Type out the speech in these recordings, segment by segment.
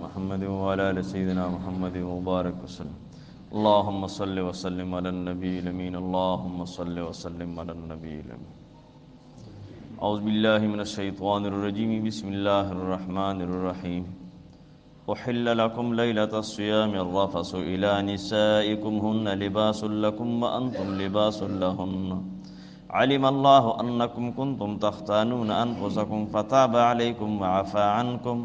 محمد وعلى آل سيدنا محمد وبارك وسلم. اللهم صل وسلم على النبي الأمين. اللهم صل وسلم على النبي الأمين. أعوذ بالله من الشيطان الرجيم. بسم الله الرحمن الرحيم. أحل لكم ليلة الصيام الرفث إلى نسائكم هن لباس لكم وأنتم لباس لهن علم الله أنكم كنتم تختانون أنفسكم فتاب عليكم وعفى عنكم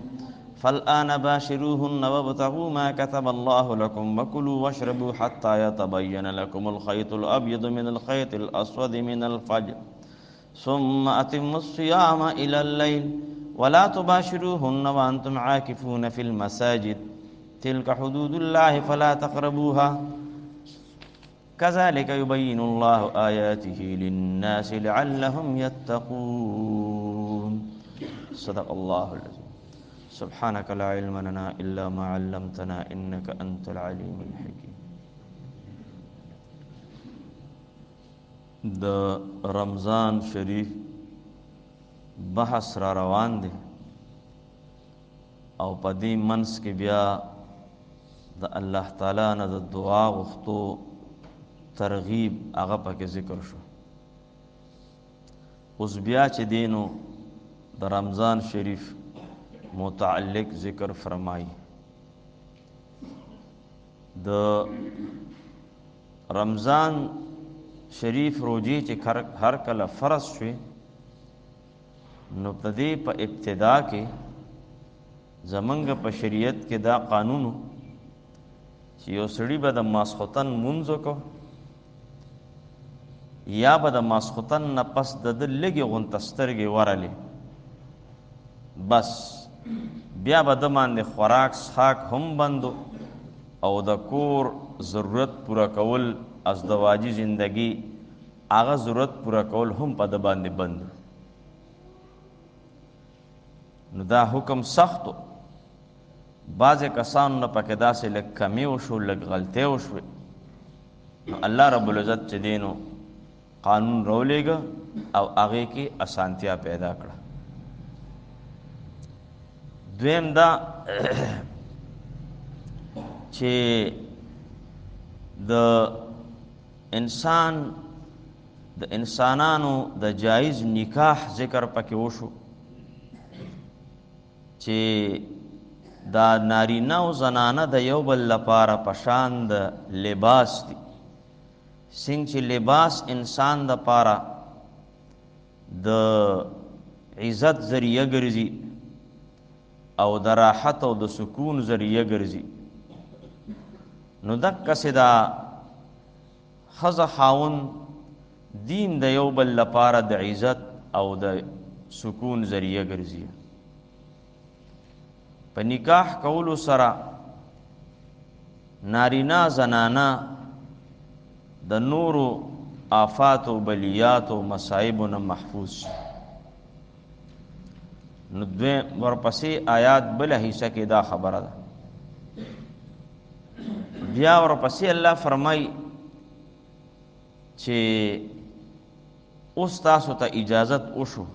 فالآن باشروهن وابتغوا ما كتب الله لكم وكلوا واشربوا حتى يتبين لكم الخيط الأبيض من الخيط الأسود من الفجر ثم أتموا الصيام إلى الليل ولا تباشروهن وأنتم عاكفون في المساجد تلك حدود الله فلا تقربوها كذلك يبين الله آياته للناس لعلهم يتقون. صدق الله العظيم. سبحانك لا علم لنا إلا ما علمتنا إنك أنت العليم الحكيم. د رمضان شریف بحث را روان دی او په دې منځ کې بیا د الله تعالی نه د دعا غوښتو ترغیب هغه پکې ذکر شو. اوس بیا چې دینو د رمضان شریف متعلق ذکر فرمائی. د رمضان شریف روجی چې هر کله فرض شوي نو په دې په ابتدا کې زمونږ په شریعت کې دا قانونو چې یو سړي به د ماسخوتن مونځ وکړو یا به د ماسخوتن نه پس د ده لږې غونته سترګې ورلې بس بیا به ده باندې خوراک څښاک هم بندو او د کور ضرورت پوره کول ازدواجی زندگی هغه ضرورت پوره کول هم په ده باندې بند. نو دا حکم سختو بعضې کسانو نه پکې داسې لږ کمی وشو لږ غلطۍ وشوې نو الله رب العزت چې دی نو قانون راولېږه او هغې کې اسانتیا پیدا کړه. دویم دا چې د انسانانو د جایز نکاح ذکر پکې وشو چې دا نارینه او زنانه د یو بل لپاره پشان د لباس دي څنګه چې لباس انسان د پاره د عزت ذریعہ ګرځي او د راحت او د سکون ذریعہ ګرځي نو دقسې دا ښځه خاوند دین د یو بل لپاره د عزت او د سکون ذریعہ ګرځي. په نکاح کولو سره نارینه زنانه د نورو آفات و بلیات و مصائبو نه محفوظ. نو ورپسې آیات بله حصہ کې دا خبره ده. بیا ورپسې الله فرمای چې اوس تاسو ته اجازت وشو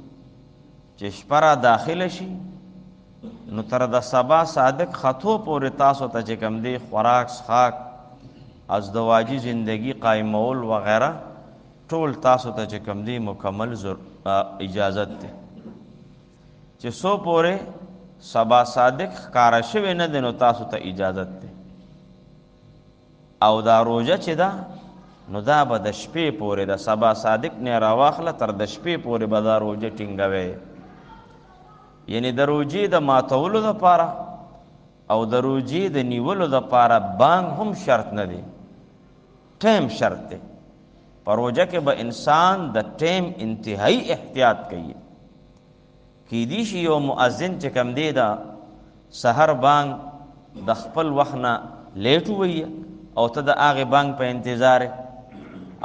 چې شپه را داخله شي نو تر د سبا صادق خطو پورې تاسو ته چې کوم دی خوراک څښاک ازدواجی زندگی قائمول وغیرہ ټول تاسو ته چې کوم دی مکمل اجازت دی چې سو پورې سبا صادق ښکاره شوی نه دی نو تاسو ته اجازت دی. او دا روژه چې ده نو دا به د شپې پورې د سبا صادق نه راواخله تر د شپې پورې به دا روژه ټینګوي. یعنی د روژې د ماتولو دپاره او د روژې د نیولو دپاره بانګ هم شرط نه دی، ټیم شرط دی. په روژه کې به انسان د ټیم انتهایی احتیاط کوي. کیدی شي یو مؤذن چې کوم دی دا سحر بانګ د خپل وخت نه لیټ ووایي او ته د هغې بانګ په انتظار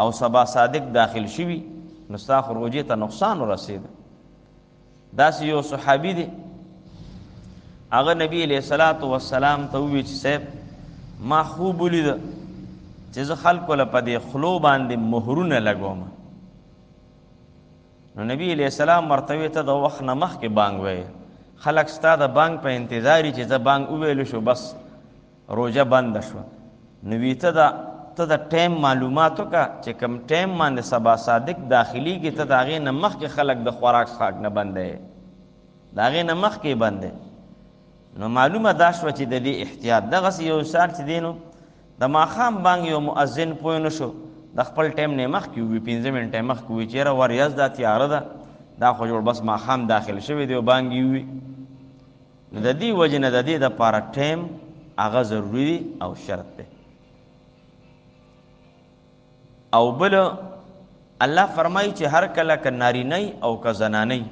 او سبا صادق داخل شوي نو ستا خو روژې ته نقصان ورسېده. داسې یو صحابي دی هغه نبی علیه الصلاة والسلام ته ووایي چې صاحب ما خوب ولیده چې زه خلکو له په دې خلو باندې مهرونه لګوم. نو نبی علیه السلام ورته ووایي ته د وخت نه مخکې بانګ وایې خلک ستا د بانک په انتظاري چې زه بانک وویلو شو بس روژه بنده شوه. نو وی ته د ټایم معلومات وکړه چې کوم ټایم باندې سبا صادق داخليږي، ته د هغې نه مخکې خلک د خوراک څښاک نه بندوې، د هغې نه مخکې بندې. نو معلومه دا شوه چې د دې احتیاط. دغسې یو سار چې دی نو د ماښام بانک یو مؤذن پوه نه شو، د خپل ټایم نه مخکې ووي، 15 منټه مخکې ووي چې یاره وریځ دا تیاره ده، دا خو جوړ بس ماښام داخل شوی دی او بانک یې ووي. نو د دې وجې نه د دې دپاره ټایم هغه ضروري دی او شرط دی. او بل الله فرمایي چې هر کله که نارینی او که زنانی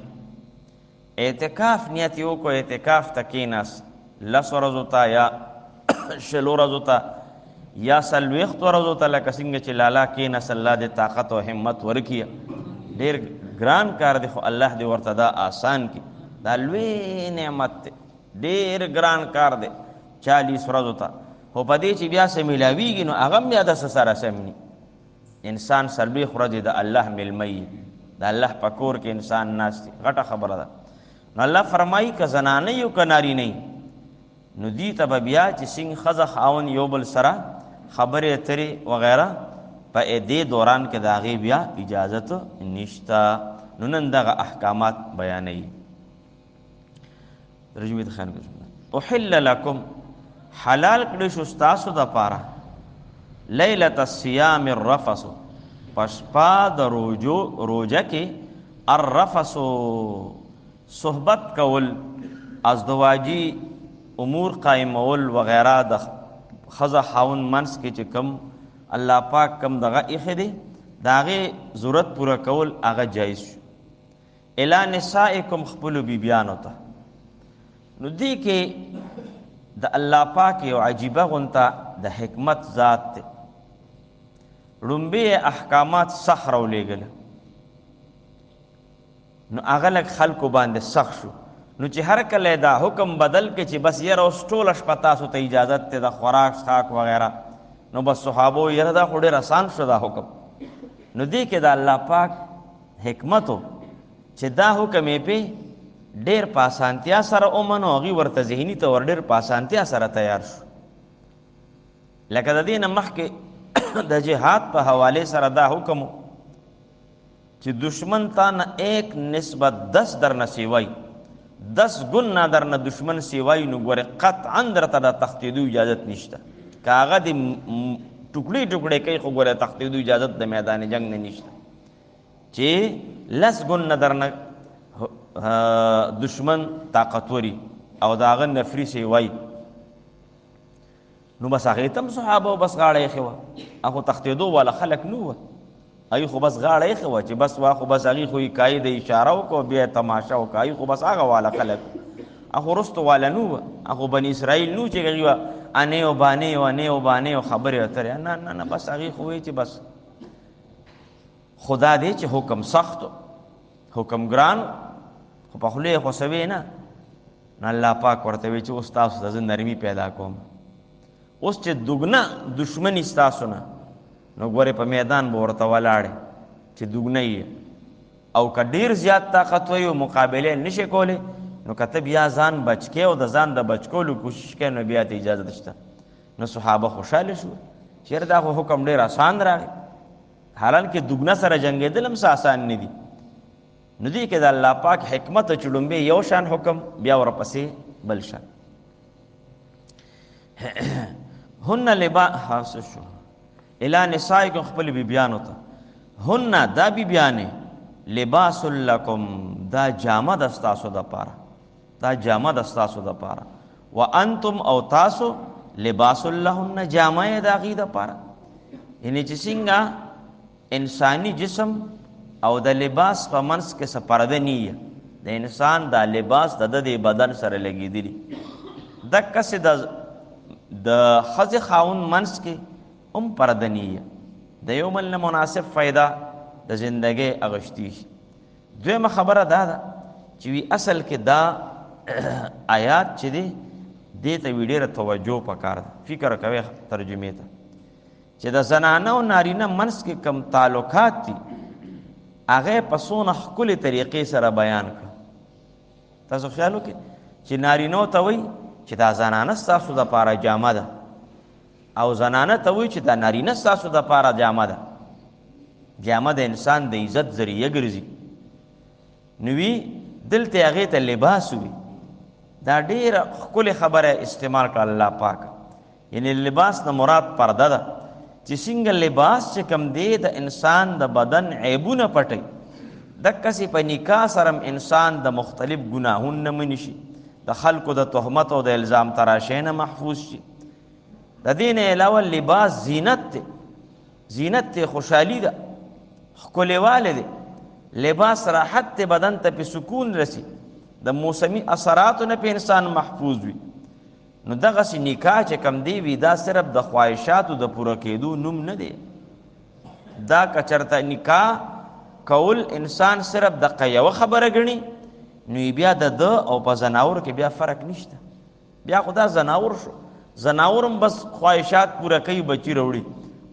اعتکاف نیت یو کو اعتکاف ته کېناست 10 ورځو ته یا 20 ورځو ته یا 40 ورځو ته، لکه څنګه چې لالا کېناست الله دې طاقت او همت ورکړي. ډېر ګران کار دی خو الله دې ورته دا آسان کړي. دا لوی نعمت دی، ډېر ګران کار دی 40 ورځو ته. خو په دې چې بیا څه میلاویږي نو هغه هم بیا داسې سره سم ني. انسان 40 ورځې د الله میلمه، د الله په کور کې انسان ناست دی، غټه خبره ده. نو الله فرمایي که زنانه او که نارینه نو دې ته به بیا چې څنګه ښځه خاوند یو بل سره خبرې اترې وغیره په دې دوران کې د هغې بیا اجازت نشته. نو نن دغه احکامات بیانوي. ترجمه ته خیال کوئ. احل لکم حلال کړی شو ستاسو دپاره لیلة الصیام الرفث پشپا د روجه کې الرفث صحبت کول، ازدواجی امور قائمول وغیرہ د ښځه خاوند منځ کې چې کم الله پاک کم دغه ایښی دی د هغې ضرورت پوره کول هغه جایز شو. الی نسائکم خپلو بیبیانو ته. نو دې کې د الله پاک یو عجیبه غونته د حکمت ذات دی. لومبې احکامات سخت راولېږله نو هغه لږ خلکو باندې سخت شو. نو چې هر کله دا حکم بدل کې چې بس یاره اوس ټوله شپه تاسو ته اجازت دی د خوراک څښاک وغیره، نو بس صحابو یاره دا خو ډېر آسان شو دا حکم. نو دې کې د الله پاک حکمت و چې دا حکم یې پې ډېر په اسانتیا سره ومنو، هغوی ورته ذهني طور ډېر په اسانتیا سره تیار شو. لکه د دې نه مخکې د جهاد په حوالې سره دا حکم و چې دشمن تا نه 1 نسبت 10 درنه سیوای، 10 ګنا درنه دشمن سیوای، نو ګورې قطعا درته د تښتېدو اجازت نشته. که هغه د ټوکړې ټوکړې کوي خو ګوره تښتېدو اجازت د میدان جنگ نه نشته. چې 10 ګنا درنه دشمن طاقتوري او د هغه نفري سیوای، نو بس هغې ته هم صحابه بس غاړه ایښې وه. هغه تښتېدو والا خلک نه وه، هغوی خو بس غاړه ایښې وه چې بس وا خو بس هغوی خو یې کایي د اشاره وکړو بیا تماشه وکړه، هغوی خو بس هغه والا خلک هغه وروستو والا نه وه. هغه بني اسرائیل نه چې هغوی وه انې او بانې او انې او بانې او خبرې اترې، نه نه نه، بس هغوی خو وایي چې بس خدا دی چې حکم سخت حکم ګران خو په خولې یې خو سوې نه. نو الله پاک ورته وایي چې اوس تاسو ته زه نرمي پیدا کوم. اوس چې دوګنه دشمني ستاسو نه، نو ګورې په میدان به ورته ولاړې چې دوګنه یې، او که ډېر زیات طاقتور یو مقابلې نشي کولی، نو که ته بیا ځان بچ کې او د ځان د بچ کولو کوشش کوې، نو بیا ته اجازه شته. نو صحابه خوشحاله شو چېرې دا خو حکم ډېر آسان راغی، حالانکې دوګنه سره جنګېدل هم څه آسان نه دي. نو دې کې د الله پاک حکمت چې لومبې یو شان حکم بیا ورپسې بل شان. هن لبا حاصل شو الی نسائکم خپل بیبیانو ته. هن دا بیبیانې لباس لکم دا جامه د ستاسو دپاره، دا جامه د ستاسو دپاره. وانتم او تاسو لباس لهن جامه یې د هغې دپاره. یعنې چې څنګه انساني جسم او د لباس په منځ کې څه پرده نه د انسان دا لباس د د بدن سره لګېدلي، دقسې د ښځې خاوند منځ کې هم پرده نه د یو بل نه مناسب فایده د زندګۍ اغشتی شي. دویمه خبره دا ده چې وی اصل کې دا آیات چې دی دې ته وی ډېره توجه پکار ده. فکر کوئ ترجمې ته چې د زنانه او نارینه منځ کې کم تعلقات دي هغه په څونه ښکلې طریقې سره بیان کړه. تاسو خیال وکړئ چې نارینو ته وایي چې دا زنانه ستاسو دپاره جامه ده او زنانه ته وایي چې دا نارینه ستاسو دپاره جامه ده. جامه د انسان د عزت ذریعه ګرځي. نو وی دلته هغې ته لباس وي. دا ډېره ښکلې خبره استعمال کړه الله پاک. یعنی لباس نه مراد پرده ده چې څنګه لباس چې کوم دی د انسان د بدن عیبونه پټوي، دقسې په نکاح سره انسان د مختلف ګناهونو نه منې شي، د خلکو د تهمت او د الزام تراشۍ نه محفوظ شي. د دې نه علاوه لباس زینت دی، زینت دی، خوشحالي ده، ښکلېوالی دی. لباس راحت دی، بدن ته پې سکون رسی، د موسمی اثراتو نه پې انسان محفوظ وي. نو دغسې نکاح چې کم دی وي دا صرف د خواهشاتو د پوره کېدو نوم نه دی. دا که چېرته نکاح کول انسان صرف دقه یوه خبره ګڼي نو بیا د ده او په زناورو کې بیا فرق نشته. بیا خو دا زناور شو، زناور هم بس خواهشات پوره کوي، بچي راوړي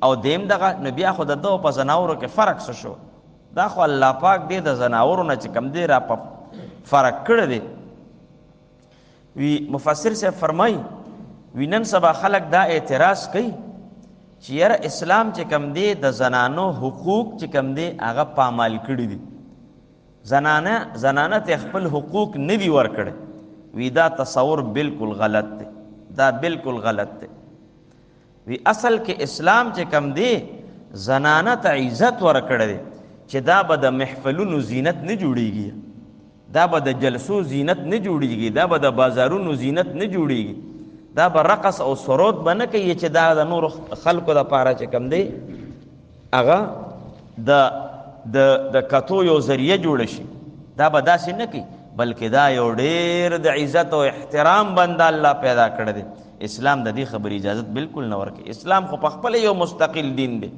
او دیم دغه، نو بیا خو د ده او په زناورو کې فرق څه شو؟ دا خو الله پاک دی د زناورو نه چې کم دی را په فرق کړی دی. وی مفسر صاحب فرمایي وی نن سبا خلک دا اعتراض کوي چې یاره اسلام چې کم دی د زنانو حقوق چې کم دی هغه پامال کړي دي، زنانه ته خپل حقوق نه دي ورکړي. وی دا تصور بالکل غلط دی، دا بالکل غلط دی. وی اصل کې اسلام چې کم دی زنانه ته عزت ورکړی دی چې دا به د محفلونو زینت نه جوړیږي، دا به د جلسو زینت نه جوړیږي، دا به د بازارونو زینت نه جوړیږي، دا به رقص او سرود به نه کوي چې دا د نور خلکو دپاره چې کم دی هغه د کتو یو ذریعه جوړه شي. دا به داسې نه کوي، بلکې دا یو ډېر د عزت او احترام بنده الله پیدا کړی دی. اسلام د دې خبرې اجازت بالکل نه ورکوي. اسلام خو په خپله یو مستقل دین دی،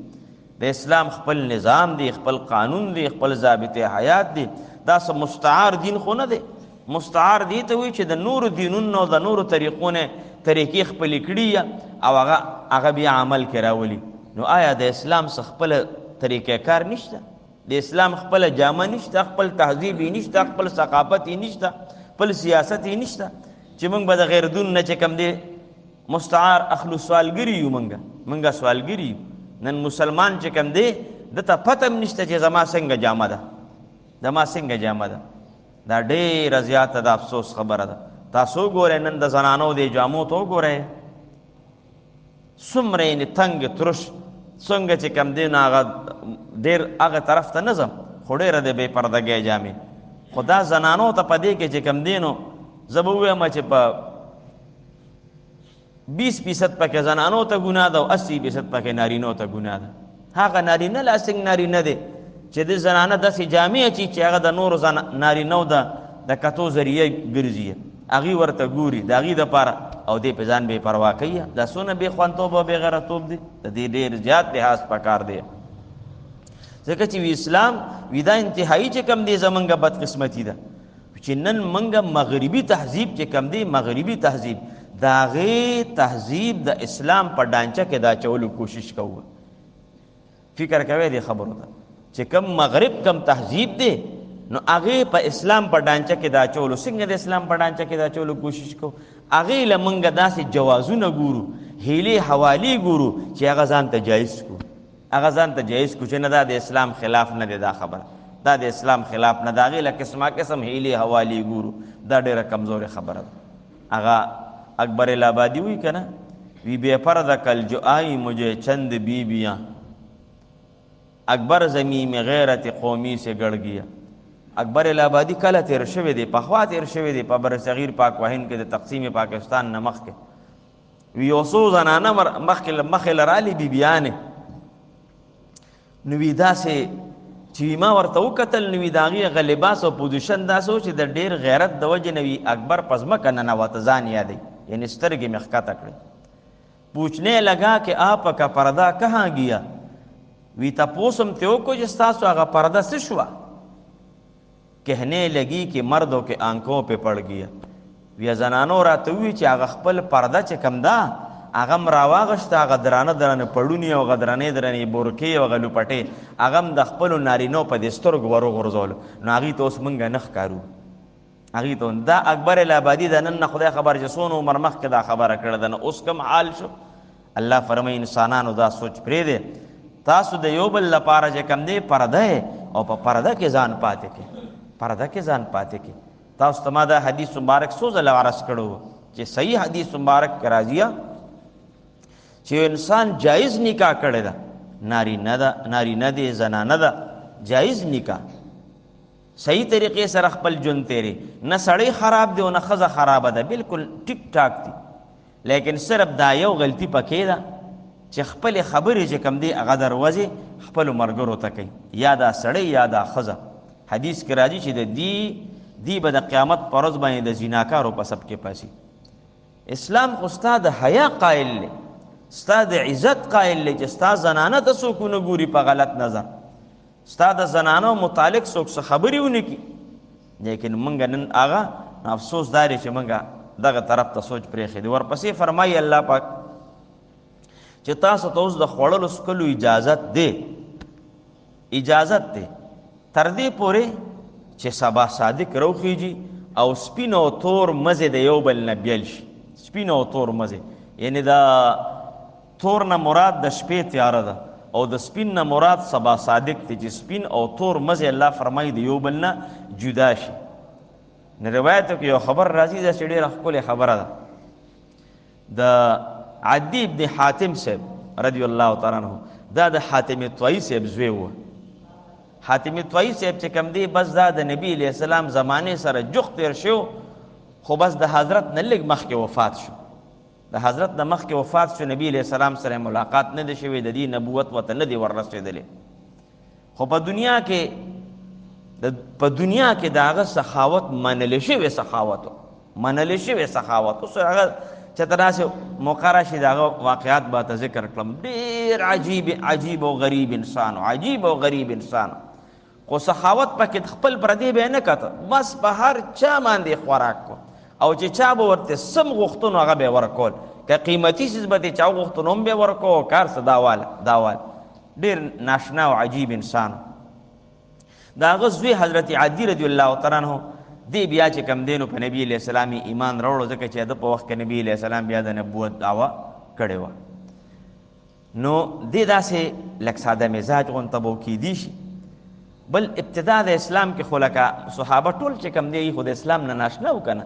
د اسلام خپل نظام دی، خپل قانون دی، خپل ضابطه حیات دی. دا څه مستعار دین خو نه دی. مستعار دی ته وایي چې د نورو دینونو او د نورو طریقو نه طریقې خپلې کړي او هغه بیا عمل کې راولي. نو آیا د اسلام څه خپله طریقه کار نشته؟ د اسلام خپله جامه نشته، خپل تهذیب یې نشته، خپل ثقافت یې نشته، خپل سیاست یې نشته چې موږ به د غیر دین نه چې کوم دی مستعار اخلو؟ سوالګري یو، موږ سوالګري یو. نن مسلمان چې کوم دی دته پته هم نشته چې زما څنګه جامه ده، زما څنګه جامه ده. دا ډېره زیاته د افسوس خبره ده. تاسو ګورئ نن د زنانو د جامو ته وګورئ څومره یعنې تنګ ترش څنګه چې کوم دی نو هغه ډېر هغه طرف ته نه ځم خو ډېره د بې پردګۍ جامې. خو دا زنانو ته په دې کې چې کوم دی نو زه به ووایم چې په 20% پکې زنانو ته ګناه ده او 80% پکې نارینو ته ګناه ده. هغه نارینه لا څنګه نارینه دی چې د زنانه داسې جامې اچي چې هغه د نورو نارینو د کتو ذریعه ګرځي، هغې ورته ګوري د هغې دپاره او دې په ځان بې پروا کوي. دا څونه بې خوندتوب او بې غیرتوب دی. د دې ډېر زیات لحاظ پکار دی، ځکه چې اسلام وي دا انتهایي چې کم دی زمونږ بدقسمتي ده چې نن مونږ مغربي تهذیب چې کم دی، مغربي تهذیب د هغې تهذیب د اسلام په ډانچه کې دا چولو کوشش کوو. فکر کوئ دې خبرو ته چې کم مغرب کم تهذیب دی نو هغې په اسلام په ډانچه کې دا چولو. څنګه د اسلام په ډانچه کې دا چولو کوشش کوو؟ هغې له مونږ داسې جوازونه ګورو، هیلې حوالې ګورو چې هغه ځان ته جایز کړو، هغه ځان ته جایز کړو چې نه دا د اسلام خلاف نه دی، دا خبره دا د اسلام خلاف نه ده. هغې له قسمه قسم هیلې حوالې ګورو. دا ډېره کمزورې خبره ده. هغه اکبر الآبادی وی که نه وی بے پرده کل جو آئی مجھے چند بیبیاں، اکبر زمین غیرت قومی سے گڑ گیا. اکبر الآبادی کله تیر شوی دی، پخوا تیر شوی دی په بر صغیر پاک وهند کې د تقسیم پاکستان نه مخکې. وی یو څو زنانه مخې لرالې بیبیانې، نو وی داسې چې ما ورته وکتل نو وی د هغې هغه لباس او پوزیشن داسې و چې د ډېر غیرت د وجې نه وي اکبر په ځمکه ننوته، ځان یادوي، یعنې سترګې مې ښکته کړې. پوچھنے لگا کہ آپ کا پردہ کہاں گیا؟ وی تپوس هم ته وکړو چې ستاسو هغه پرده څه شوه؟ کہنے لگی کہ مردوں کے آنکھوں پہ پڑ گیا. وی زنانو راته ووي چې هغه خپل پرده چې کم ده هغه م راواغشته، هغه درانه درانه پړونې او هغه درنې درنې بورکې او هغه لوپټې هغه م د خپلو نارینو په دې سترګو وروغورځولو. نو هغې ته اوس مونږ نه ښکارو، هغې ته دا اکبر الابادي د نن نه خدای خبر چې څونه عمر مخکې دا خبره کړې ده، نو اوس کوم حال شو؟ الله فرمایي انسانانو دا سوچ پرېږدئ، تاسو د یو بل لپاره چې کوم دی پرده او په پرده کې ځان پاتې کړئ، پرده کې ځان پاتې کړئ. تاسو ته ما دا حدیث مبارک څو ځله عرض کړو چې صحیح حدیث مبارک کې راځي چې انسان جایز نکاح کړی ده، نارینه دی زنانه ده، جایز نکاح صحیح طریقې سره خپل ژوند تیری، نه سړی خراب دی او نه ښځه خرابه ده، بالکل ټیک ټاک دي. لیکن صرف دا یو غلطي پکې ده چې خپلې خبرې چې کوم دی هغه دروازې خپلو ملګرو ته کوي، یا دا سړی یا دا ښځه. حدیث کې راځي چې د دی به د قیامت په ورځ باندې د زیناکارو په سب کې پاسي. اسلام خو ستا د حیا قایل دی، ستا د عزت قایل دی چې ستا زنانه ته څوک ونه ګوري په غلط نظر، ستا د زنانو متعلق څوک څه خبرې ونه کړي. لیکن موږ نن هغه افسوس دا دی چې موږ دغه طرف ته سوچ پرېښی دی. ورپسې فرمایي الله پاک چې تاسو ته اوس د خوړلو څښلو اجازت دی تر دې پورې چې سبا صادق روخیږي او سپین او تور مزې د یو بل نه بیل شي. سپین او تور مزې یعنی دا تور نه مراد د شپې تیاره ده او د سپین نه مراد سبا صادق دی، چې سپین او تور مزې الله فرمایي د یو بل نه جدا شي. نه روایتو کې یو خبر راځي دا چې ډېره ښکلې خبره ده. د عدي ابن حاتم صاحب رضی الله تعالی عنه دا د حاتم طویی صاحب زوی و. حاتم طویی صاحب چې کوم دی بس دا د نبی علیہ السلام زمانې سره جوخت تیر شو، خو بس د حضرت نه لږ مخکې وفات شو. د حضرت نه مخکې وفات شو، نبی علیہ السلام سره ملاقات نه دی شوی، د دې نبوت ورته نه دی وررسېدلی. خو په دنیا کې د هغه سخاوت منلی شوی سخاوت اوس هغه چې ته داسې موقع راشي د هغه واقعات به ته ذکر کړم. ډېر عجیب او غریب انسان خو سخاوت پکې خپل پردی به نه کته، بس په هر چا باندې خوراک کو او چې چا به ورته سم غوښتنو هغه به ورکول، که قیمتي څیز به چا غوښتنو هم به ورکو، کار څه داوال. ډېر ناشنا او عجیب انسان. د هغه زوی حضرت عدي رضی الله تعالی عنه دی بیا چې کم دی نو په نبی علیہ السلام ایمان راوړو، ځکه چې د په وخت کې نبی علیہ السلام بیا د نبوت دعوه کړې وه. نو دی داسې لږ ساده مزاج غونته به کیدی شي. بل ابتدا د اسلام کې خو لکه صحابه ټول چې کم دی خو د اسلام نه ناشنا و که نه،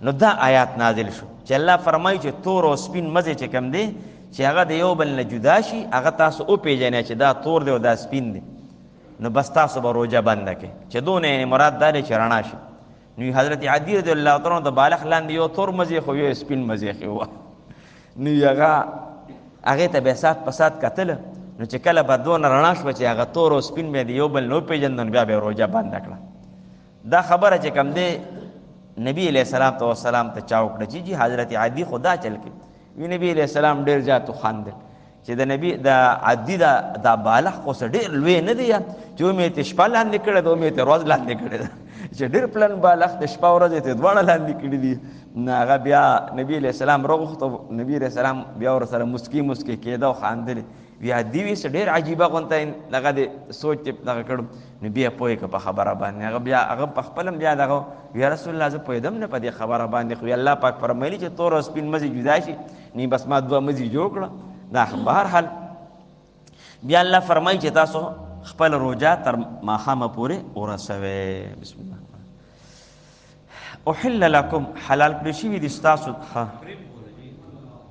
نو دا آیات نازل شو چې الله فرمایي چې تور او سپین مزې چې کم دی چې هغه د یو بل نه جدا شي، هغه تاسو وپېژنئ چې دا تور دی او دا سپین دی، نو بس تاسو به روجه بنده کړئ چې دونه مراد دا دی چې رڼا شي. نو حضرت عدي رضی الله تعالی عنہ د بالغ لاندې یو تور مزې خو یو سپین مزې خو وه. نو هغې ته بیا سات په سات کتله، نو چې کله به دونه رڼا شوه چې هغه تور او سپین بیا د یو بل نه وپېژندل، بیا به یې روجه بنده کړه. دا خبره چې کوم دی نبی علیہ السلام ته چا وکړه چې حضرت عدي خو دا چل کوي. نبی علیہ السلام ډېر زیات وخندل چې د عدي دا بالغ خو څه ډېر لوی نه دی چې ومې یې شپه لاندې کړې ده، ومې یې ورځ لاندې کړې ده، چې ډېر پلن بالغ د شپه ورځ یې دواړه لاندې کړي دي. نو هغه بیا نبی علیہ السلام راغوښته، نبی علیہ السلام بیا ورسره مسکي کېده او خاندلې. بیا عدي وي څه ډېر عجیبه غونته دغه د سوچ دغه کړو. نو بیا پوه که په خبره باندې هغه په خپل هم بیا دغه یا رسول الله زه پوهېدم نه په دې خبره باندې، خو الله پاک فرمایلي چې تور او سپین مزې جدا شي، نی بس ما دوه مزې جوړ کړه. دا بهرحال بیا الله فرمایي چې تاسو خپل روجه تر ماښامه پورې ورسوئ. بسم الله احل لکم حلال کړی شوي دي ستاسو.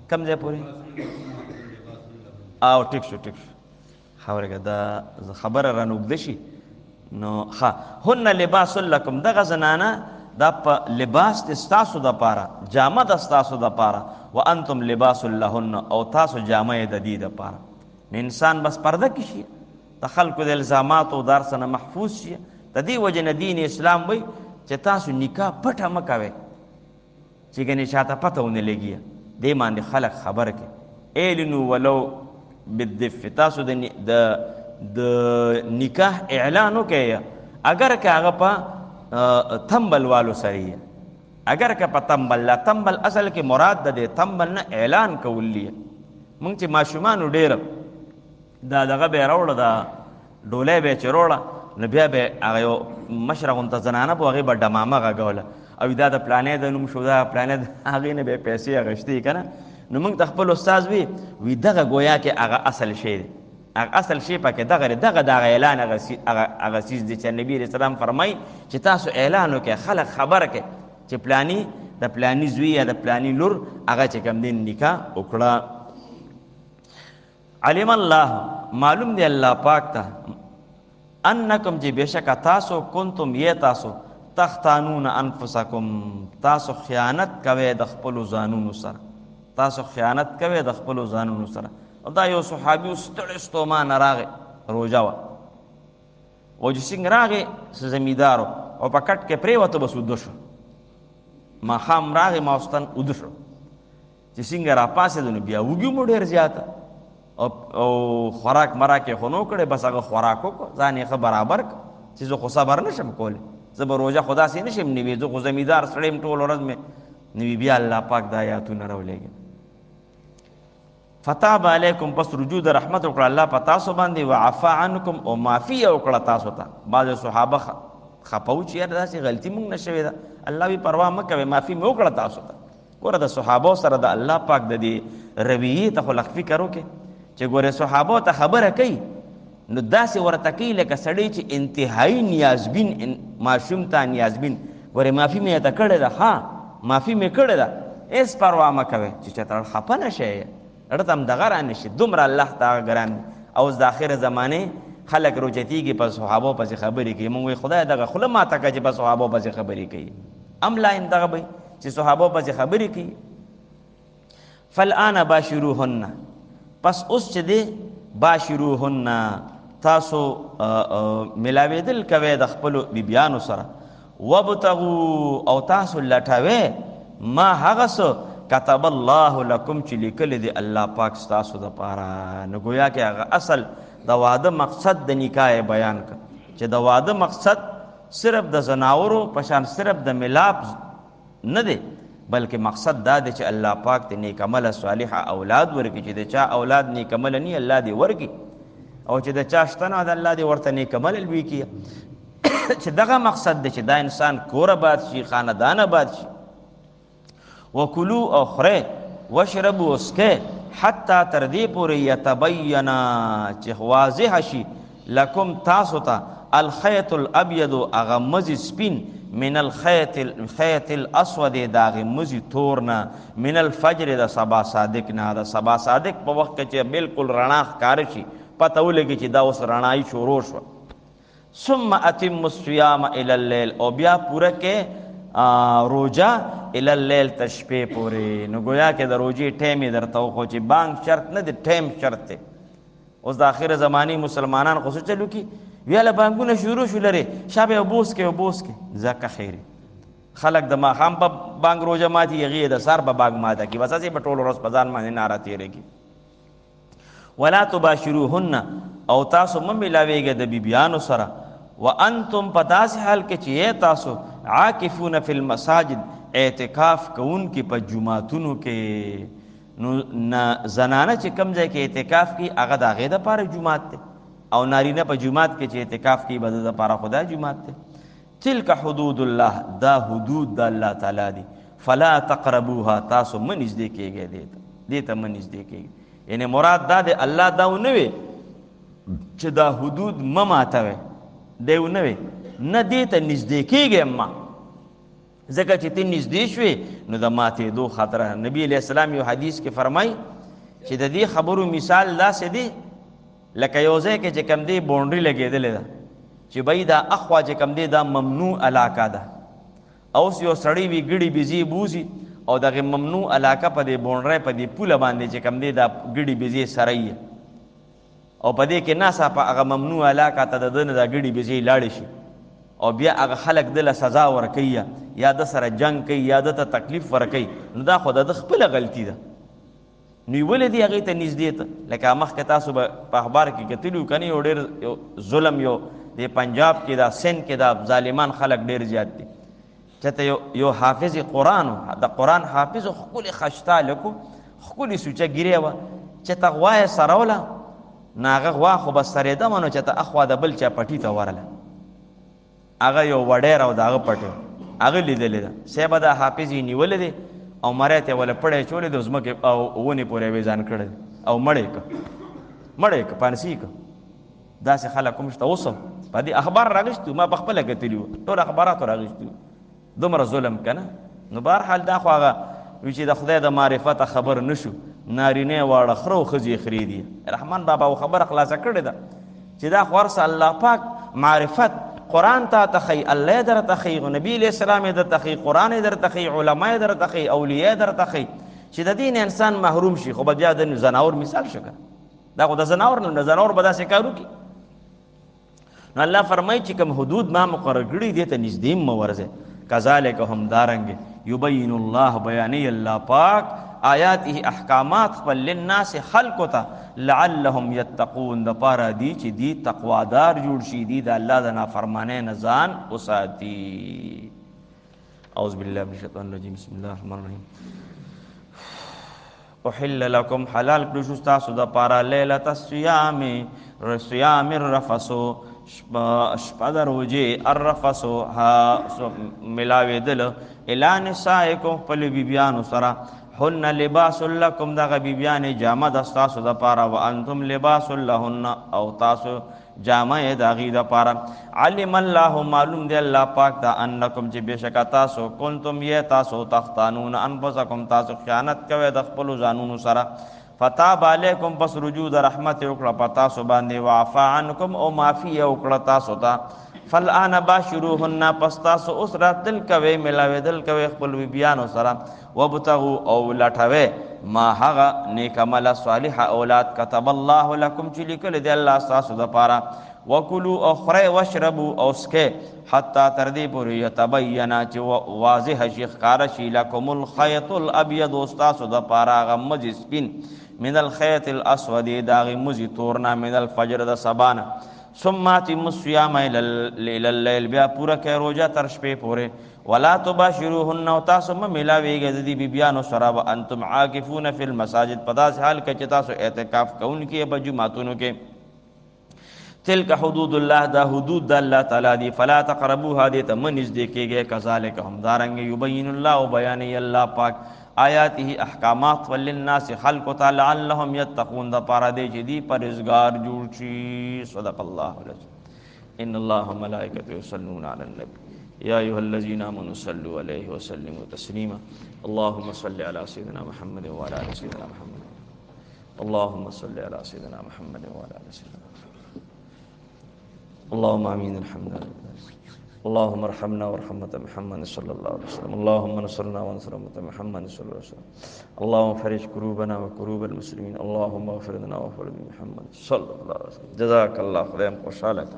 کم ځای پورې؟ او ټیک شو خبره دا خبره رانه اوږده شي. نو هن لباس لکم، دغه زنانه دا په لباس د ستاسو دپاره، جامه د ستاسو دپاره، وانتم لباس لهن، او تاسو جامه یې د دې دپاره. انسان بس پرده کې شي، د خلکو د الزاماتو دار سره محفوظ شي. د دې وجې نه دین اسلام وایي چې تاسو نکاح پټه مه کوئ چې ګنې چاته پته ونه لګي، دې باندې خلک خبر کړي. اعلنوا ولو بالدف، تاسو د نکاح اعلان وکړئ اگر که هغه په تمبل والو سره، اگر که په تمبل اصل کې مراد د تمبل نه اعلان کول دی. مونږ چې ماشومانو ډېر دا دغه به یې راوړه، دا ډولۍ به یې چې راوړه نو بیا به هغه یو مشره غونته زنانه به هغې به ډمامه غږوله او دا د پلانې د نوم شو دا پلانې د هغې نه به یې پیسې اخیستې که نه. نو موږ ته خپل استاد وی دغه گویا کې هغه اصل شی دی، هغه اصل شی پکې دغه دی، دغه اعلان هغه څیز دی چې نبي علیه السلام فرمایي چې تاسو اعلان وکړئ، خلک خبر کړئ چې پلانی د پلانی زوی یا د پلانی لور هغه چې کوم دی نکاح وکړه. علم الله، معلوم دی الله پاک ته، انکم چې بېشکه تاسو کنتم یې تاسو تختانون انفسکم، تاسو خیانت کوئ د خپلو ځانونو سره، تاسو خیانت کوئ د خپلو ځانونو سره. دا یو صحابي ستړی ستومانه راغی، روژه وه او چې څنګه راغی زمیندار او په کټ کې پرېوته بس وده شو، ماښام راغی ماوستن وده شو، چې څنګه راپاڅېدو نو بیا وږي مو ډېر زیاته او خوراک مراک یې خو نو کړی، بس هغه خوراک وکړو ځان یې ښه برابر کړ چې زه خو صبر نشم کولی، زه به روژه خو داسې نشم نیوی، زه خو زمیندار سړی یم ټول ورځ مې نوي. بیا الله پاک دا آیاتونه راولېږي فتاب علیکم، پس رجوع د رحمت وکړه الله په تاسو باندې، وعفا عنکم او معافي یې وکړه تاسو ته. بعضې صحابه خفه وو چې یاره داسې غلطي مونږ نه شوې ده، الله وی پروا مه کوئ معافي مې وکړه تاسو ته. ګوره د صحابو سره د الله پاک د دې رویې ته خو لږ فکر وکړئ چې ګوره صحابو ته خبره کوي نو داسې ورته کوي لکه سړی چې انتهایی نیازبین ماشوم ته نیازبین، ګورې معافي مې ته کړې ده، ها معافي مې کړې ده، هېڅ پروا مه کوئ چې چېرته خفه نه شئ، اړه ته هم دغه رانشي، دومره الله ته هغه ګران. اوس د آخر زمانې خلک روچتېږي په صحابو پسې خبرې کوي، موږ وایي خدای دغه خوله ماته کړه چې په صحابو پسې خبرې کوي، املاین دغه به چې صحابو پسې خبرې کوي. فالآن باشروهن، پس اوس چې دی باشروهن تاسو ملاوېدل کوئ د خپلو بیبیانو سره، وابتغوا او تاسو لټوئ ما هغه څه کتب الله لکم چې لیکلی دی الله پاک ستاسو دپاره. نو ګویا کې هغه اصل د واده مقصد د نکاح بیان کړ چې د واده مقصد صرف د زناورو په شان صرف د ملاپ نه دی، بلکې مقصد دا دی چې الله پاک ته نیک عمله صالحه اولاد ورکړي، چې د چا اولاد نیک عمله نی الله دې ورکړي، او چې د چا شته نه د الله دې ورته نیک عمله لوی کړي. چې دغه مقصد دی چې دا انسان کور آباد شي، خاندان آباد شي. وکلو او خورئ، وشربو اسکئ، حتی تر دې پورې یتبینا چې واضح شي لکم تاسو ته الخیط الابید هغه مزي سپین، من الخیط الاسود د هغې مزي تور نه، من الفجر د سبا صادق نه، د سبا صادق په وخت کې چې بالکل رڼا ښکاره شي پته ولګي چې دا اوس رڼایي شروع شوه. ثم اتم الصیام الی اللیل، او بیا پوره کې روجه الی اللیل تر شپې پورې. نو گویا کې د روجې ټیم یې درته وښو چې بانک شرط نه دی، ټیم شرط دی. اوس د آخر زمانې مسلمانان خو څه چلو کي ویاله بانکونه شروع شو لرې شابه اوبوس کې اوبوس کې ځکه خیر خلک د ماښام په بانک روژه ماتي هغې د سار په بانک ماته کي بس هسې به ټول ورځ په ځان باندې ناره تېرېږي. ولا تباشروهن، او تاسو مه ملاویږئ د بیبیانو سره، وانتم په داسې حال کې چې تاسو عاکفون فی المساجد اعتکاف کوونکي په جوماتونو کې. نو زنانه چې کوم ځای کې اعتکاف کوي هغه د هغې دپاره جومات دی، او نارینه په جومات کې چې اعتکاف کوي به د دپاره خدا جومات دی. تلک حدود الله، دا حدود د الله تعالی دی. فلا تقربوها، تاسو مه نږدې کېږئ دې ته مه نږدې کېږئ. یعنی مراد دا دی الله دا ونه وی چې دا حدود مه ماتوئ، دی ونه وی نه دې ته نږدې کېږئ ما، ځکه چې ته نږدې شوې نو د ماتېدو خطره. نبی علیہ السلام یو حدیث کې فرمایي چې د دې خبرو مثال داسې دی لکه یو ځای کې چې کوم دی باونډري لګېدلې ده چې بھئی دا اخوا چې کوم دی دا ممنوع علاقه ده، اوس یو سړی وي ګړي بيزي بوزي او دغه ممنوع علاقه په دې باونډرۍ په دې پوله باندې چې کوم دی دا ګړي بيزي سره یي او په دې کې ناڅاپه هغه ممنوع علاقه ته د ده نه دا ګړي بيزي لاړې شي او بیا هغه خلک دله سزا ورکوي یا د سره جنګ کوي یا د ته تکلیف ورکوي، نو دا خو د خپله غلطي ده. نو یې ولې دي هغې ته نږدې ته لکه مخکې تاسو به په اخبار کې کتلي وو که نه، یو ډېر ظلم یو د پنجاب کې دا سند کې دا ظالمان خلک ډېر زیات دي. چېرته یو حافظ قرآن و، د قرآن حافظ و، ښکلې خشتا لکو ښکلې سوچه ګیرې وه، چېرته غوا یې سروله نو هغه غوا خو به سرېده وه نو چېرته اخوا د بل چا پټي ته ورله هغه یو وډیر او داغه پټه هغه لیدلې ده سیبه د حافظي نیولې دي او مړی ته ولا پړې چولې د زمکه او ونی پورې ویزان کړل او مړې ک پانسی ک داسې خلک کوم شته اوسم په دې اخبار راغشتو ما بخپل کتلیو ټول اخبارات راغشتو دومره ظلم کنه نو بهر حال دا خو هغه چې د خدای د معرفت خبر نشو نارینه واړه خرو خزي خریدي رحمان بابا خبر خلاصه کړی دا چې دا خورس الله پاک معرفت قرآن تا تخی الله در تخی نبی علیہ السلام در تخی قرآن در تخی علماء در تخی اولیاء در تخی چې د دین انسان محروم شي خو بیا د زناور مثال شګه دا خو د زناور نه زناور به داسې کارو کی نو الله فرمایي چې کوم حدود ما مقرر کړی دي ته نږدې مورزه کذالک هم دارنګ یبین الله بیانی الله پاک آیاته احکامات خپل للناس خلق ته لعلهم یتقون د پاره دی چې دی تقوادار جوړ شي دی د الله د نافرمانه نه ځان وساتي اعوذ بالله من الشیطان الرجیم بسم الله الرحمن الرحیم احل لكم حلال کړو شو تاسو د پاره لیلۃ الصیام الرفسو شپه روجه الرفسو ها ملاوي دل الی نسائکم خپل بیبیانو سره هن لباس لکم دغه بیبیان جامه د تاسو د پاره و انتم لباس لهن او تاسو جامه د غي د پاره علم الله معلوم دی الله پاک دا انکم چې بشک تاسو کنتم ی تاسو تختانون انفسکم تاسو خیانت کوي د خپل ځانونو سره فتاب علیکم پس رجوع د رحمت وکړه پتا سو باندې وعفا عنکم او معافی وکړه تاسو ته فالآن باشروهن پس تاسو اوس راتل کوي ملاوي دل کوي خپل بیانو سره وبتغوا او لټوي ما هغه نیک عمل صالح اولاد كتب الله لكم چې لیکل دی الله تاسو د پاره وکلوا اخرى واشربوا اوسکه حتا تر دې پورې يتبين چې واضح شیخ کار شي لكم الخيط الابيض استاسو د پاره غمج سپین من الخيط الاسود داغ مزي تورنا من الفجر د سبانه ثم اتم الصيام الى الليل بیا پورا کې روزه تر شپې پورې ولا تباشروهن وتاسم ملاويږي د دې بیبيانو سره وانتم عاکفون فی المساجد پداس حال کې چې تاسو اعتکاف کوونکې په جمعاتونو کې تلک حدود الله دا حدود د الله تعالی دی فلا تقربوها دې ته من نږدې کېږي کذالک هم دارنګ یبین الله بیان الله پاک آیاته احکامات وللناس خلق تعالی لعلهم یتقون د پاره دې چې دی پرهیزګار جوړ شي صدق الله العظیم ان الله وملائکته یصلون علی النبی یا ایها الذین آمنوا صلوا علیه وسلموا تسلیما اللهم صل علی سیدنا محمد وعلى ال سیدنا محمد اللهم صل علی سیدنا محمد وعلى ال سیدنا اللهم امين الحمد لله اللهم ارحمنا وارحمة محمد صلى الله عليه وسلم اللهم انصرنا وانصر محمد صلى الله عليه وسلم اللهم فرج كروبنا وكروب المسلمين اللهم اغفر لنا واغفر لمحمد صلى الله عليه وسلم جزاك الله خيرا وشالك